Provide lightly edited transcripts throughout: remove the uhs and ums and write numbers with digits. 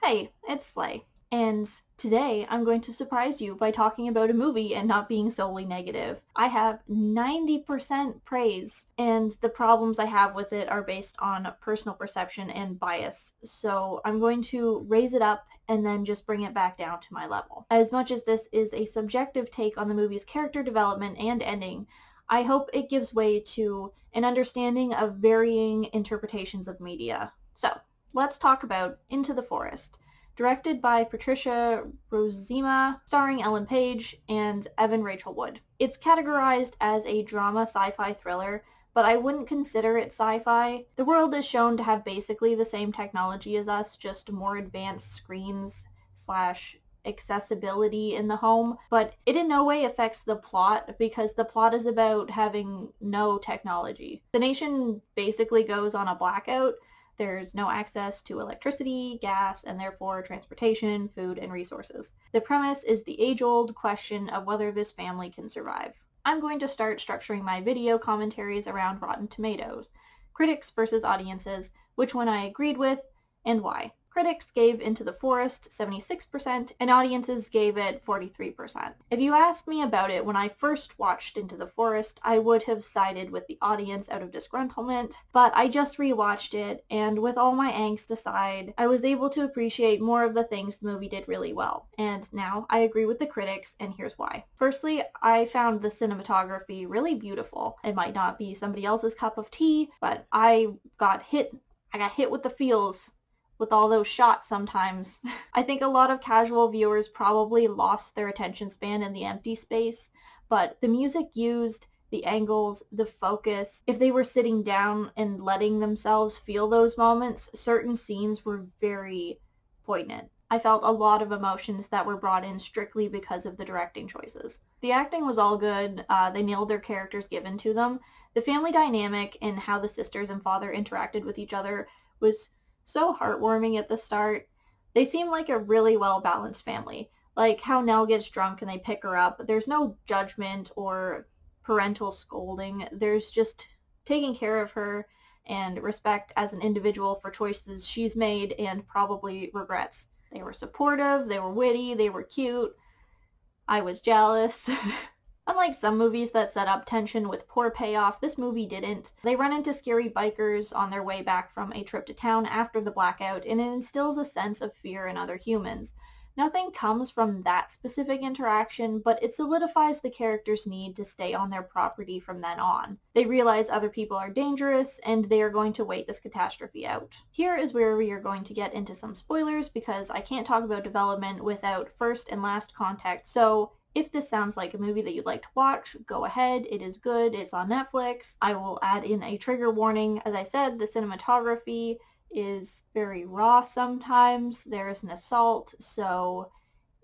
Hey, it's Slay, and today I'm going to surprise you by talking about a movie and not being solely negative. I have 90% praise, and the problems I have with it are based on personal perception and bias, so I'm going to raise it up and then just bring it back down to my level. As much as this is a subjective take on the movie's character development and ending, I hope it gives way to an understanding of varying interpretations of media. So, let's talk about Into the Forest, directed by Patricia Rozema, starring Ellen Page and Evan Rachel Wood. It's categorized as a drama sci-fi thriller, but I wouldn't consider it sci-fi. The world is shown to have basically the same technology as us, just more advanced screens slash accessibility in the home, but it in no way affects the plot because the plot is about having no technology. The nation basically goes on a blackout. There's no access to electricity, gas, and therefore transportation, food, and resources. The premise is the age-old question of whether this family can survive. I'm going to start structuring my video commentaries around Rotten Tomatoes, critics versus audiences, which one I agreed with, and why. Critics gave Into the Forest 76%, and audiences gave it 43%. If you asked me about it when I first watched Into the Forest, I would have sided with the audience out of disgruntlement, but I just rewatched it, and with all my angst aside, I was able to appreciate more of the things the movie did really well. And now, I agree with the critics, and here's why. Firstly, I found the cinematography really beautiful. It might not be somebody else's cup of tea, but I got hit with the feels with all those shots sometimes. I think a lot of casual viewers probably lost their attention span in the empty space, but the music used, the angles, the focus, if they were sitting down and letting themselves feel those moments, certain scenes were very poignant. I felt a lot of emotions that were brought in strictly because of the directing choices. The acting was all good. They nailed their characters given to them. The family dynamic and how the sisters and father interacted with each other was so heartwarming at the start. They seem like a really well-balanced family. Like how Nell gets drunk and they pick her up. There's no judgment or parental scolding. There's just taking care of her and respect as an individual for choices she's made and probably regrets. They were supportive, they were witty, they were cute. I was jealous. Unlike some movies that set up tension with poor payoff, this movie didn't. They run into scary bikers on their way back from a trip to town after the blackout, and it instills a sense of fear in other humans. Nothing comes from that specific interaction, but it solidifies the characters' need to stay on their property from then on. They realize other people are dangerous, and they are going to wait this catastrophe out. Here is where we are going to get into some spoilers, because I can't talk about development without first and last context, so if this sounds like a movie that you'd like to watch, go ahead. It is good. It's on Netflix. I will add in a trigger warning. As I said, the cinematography is very raw sometimes. There's an assault, so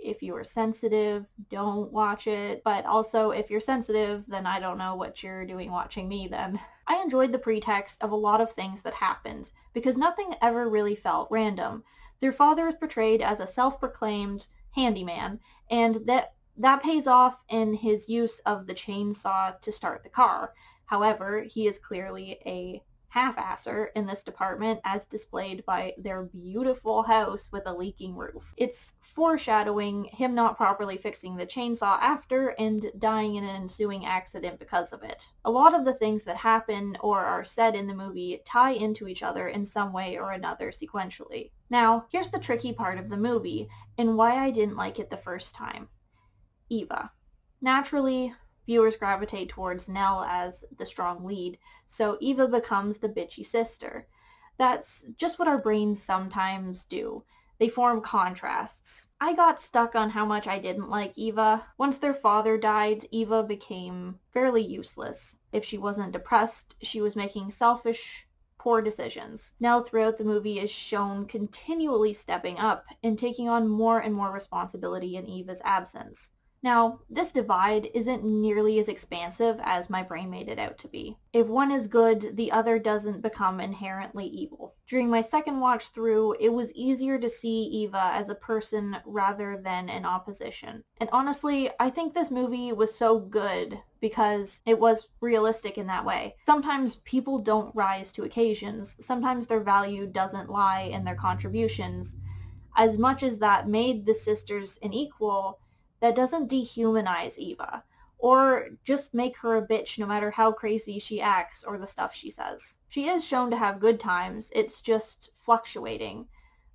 if you are sensitive, don't watch it. But also, if you're sensitive, then I don't know what you're doing watching me then. I enjoyed the pretext of a lot of things that happened, because nothing ever really felt random. Their father is portrayed as a self-proclaimed handyman, and that pays off in his use of the chainsaw to start the car. However, he is clearly a half-asser in this department, as displayed by their beautiful house with a leaking roof. It's foreshadowing him not properly fixing the chainsaw after and dying in an ensuing accident because of it. A lot of the things that happen or are said in the movie tie into each other in some way or another sequentially. Now, here's the tricky part of the movie, and why I didn't like it the first time. Eva. Naturally, viewers gravitate towards Nell as the strong lead, so Eva becomes the bitchy sister. That's just what our brains sometimes do. They form contrasts. I got stuck on how much I didn't like Eva. Once their father died, Eva became fairly useless. If she wasn't depressed, she was making selfish, poor decisions. Nell throughout the movie is shown continually stepping up and taking on more and more responsibility in Eva's absence. Now, this divide isn't nearly as expansive as my brain made it out to be. If one is good, the other doesn't become inherently evil. During my second watch through, it was easier to see Eva as a person rather than an opposition. And honestly, I think this movie was so good because it was realistic in that way. Sometimes people don't rise to occasions. Sometimes their value doesn't lie in their contributions. As much as that made the sisters an equal, that doesn't dehumanize Eva or just make her a bitch no matter how crazy she acts or the stuff she says. She is shown to have good times, it's just fluctuating.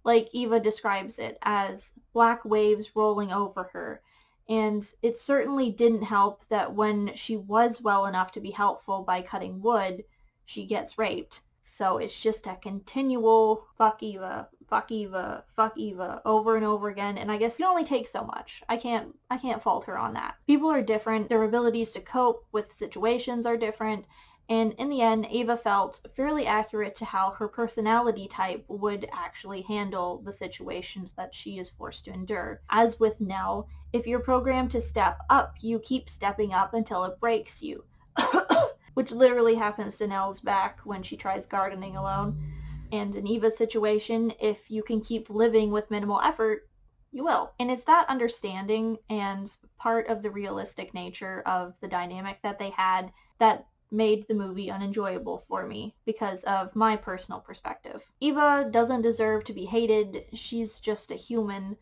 Like Eva describes it as black waves rolling over her. And it certainly didn't help that when she was well enough to be helpful by cutting wood, she gets raped. So it's just a continual fuck Eva, fuck Eva, fuck Eva over and over again, and I guess it only takes so much. I can't fault her on that. People are different, their abilities to cope with situations are different, and in the end, Ava felt fairly accurate to how her personality type would actually handle the situations that she is forced to endure. As with Nell, if you're programmed to step up, you keep stepping up until it breaks you. Which literally happens to Nell's back when she tries gardening alone. And in Eva's situation, if you can keep living with minimal effort, you will. And it's that understanding and part of the realistic nature of the dynamic that they had that made the movie unenjoyable for me because of my personal perspective. Eva doesn't deserve to be hated. She's just a human.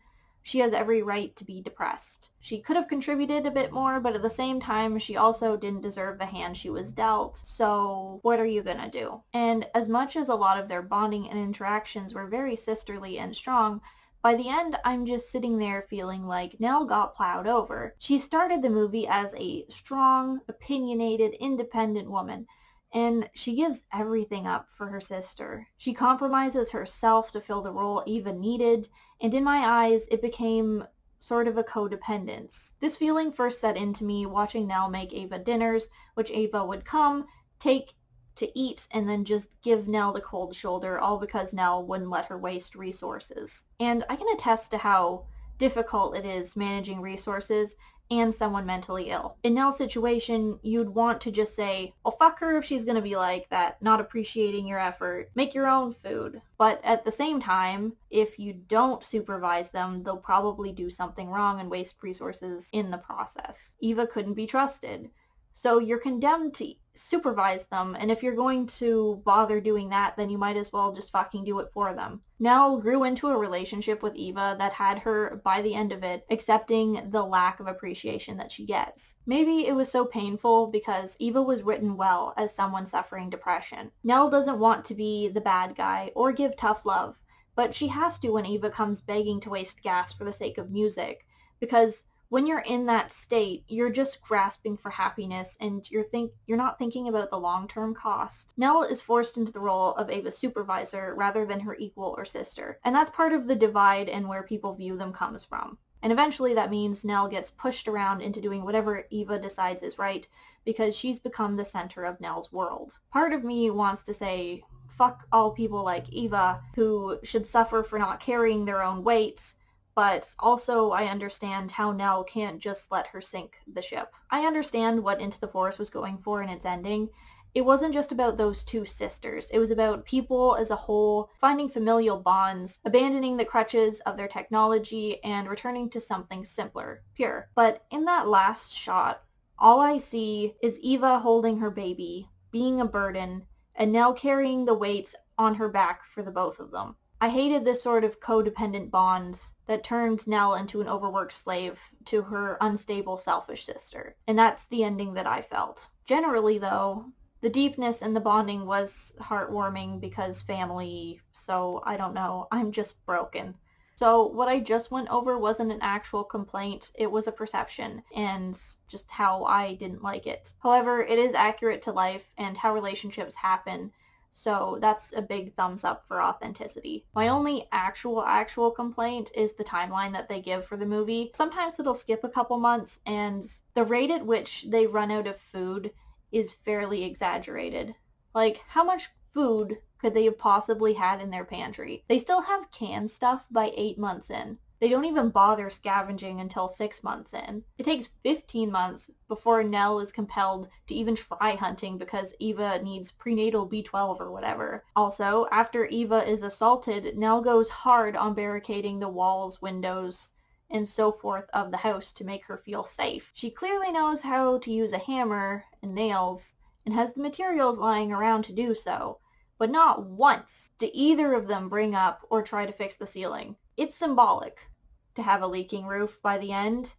She has every right to be depressed. She could have contributed a bit more, but at the same time, she also didn't deserve the hand she was dealt. So what are you gonna do? And as much as a lot of their bonding and interactions were very sisterly and strong, by the end, I'm just sitting there feeling like Nell got plowed over. She started the movie as a strong, opinionated, independent woman, and she gives everything up for her sister. She compromises herself to fill the role Eva needed, and in my eyes, it became sort of a codependence. This feeling first set into me watching Nell make Ava dinners, which Ava would come, take to eat, and then just give Nell the cold shoulder, all because Nell wouldn't let her waste resources. And I can attest to how difficult it is managing resources and someone mentally ill. In Nell's situation, you'd want to just say, well, fuck her if she's gonna be like that, not appreciating your effort. Make your own food. But at the same time, if you don't supervise them, they'll probably do something wrong and waste resources in the process. Eva couldn't be trusted. So you're condemned to supervise them, and if you're going to bother doing that, then you might as well just fucking do it for them. Nell grew into a relationship with Eva that had her, by the end of it, accepting the lack of appreciation that she gets. Maybe it was so painful because Eva was written well as someone suffering depression. Nell doesn't want to be the bad guy or give tough love, but she has to when Eva comes begging to waste gas for the sake of music, because when you're in that state, you're just grasping for happiness and you're not thinking about the long-term cost. Nell is forced into the role of Ava's supervisor rather than her equal or sister, and that's part of the divide and where people view them comes from. And eventually that means Nell gets pushed around into doing whatever Eva decides is right because she's become the center of Nell's world. Part of me wants to say, fuck all people like Eva who should suffer for not carrying their own weight, but also I understand how Nell can't just let her sink the ship. I understand what Into the Forest was going for in its ending. It wasn't just about those two sisters. It was about people as a whole finding familial bonds, abandoning the crutches of their technology, and returning to something simpler, pure. But in that last shot, all I see is Eva holding her baby, being a burden, and Nell carrying the weight on her back for the both of them. I hated this sort of codependent bond that turned Nell into an overworked slave to her unstable, selfish sister. And that's the ending that I felt. Generally, though, the deepness and the bonding was heartwarming because family, so I don't know, I'm just broken. So what I just went over wasn't an actual complaint, it was a perception, and just how I didn't like it. However, it is accurate to life and how relationships happen, so that's a big thumbs up for authenticity. My only actual complaint is the timeline that they give for the movie. Sometimes it'll skip a couple months, and the rate at which they run out of food is fairly exaggerated. Like, how much food could they have possibly had in their pantry? They still have canned stuff by 8 months in. They don't even bother scavenging until 6 months in. It takes 15 months before Nell is compelled to even try hunting because Eva needs prenatal B12 or whatever. Also, after Eva is assaulted, Nell goes hard on barricading the walls, windows, and so forth of the house to make her feel safe. She clearly knows how to use a hammer and nails and has the materials lying around to do so, but not once do either of them bring up or try to fix the ceiling. It's symbolic to have a leaking roof by the end.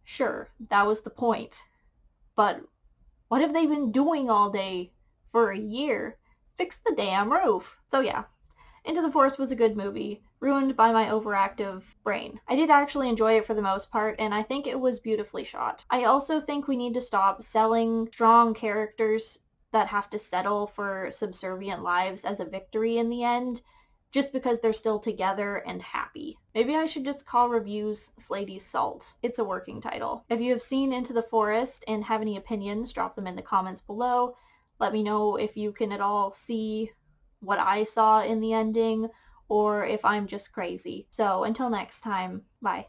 Sure, that was the point. But what have they been doing all day for a year? Fix the damn roof. So yeah, Into the Forest was a good movie, ruined by my overactive brain. I did actually enjoy it for the most part, and I think it was beautifully shot. I also think we need to stop selling strong characters that have to settle for subservient lives as a victory in the end, just because they're still together and happy. Maybe I should just call reviews Slady's Salt. It's a working title. If you have seen Into the Forest and have any opinions, drop them in the comments below. Let me know if you can at all see what I saw in the ending, or if I'm just crazy. So until next time, bye.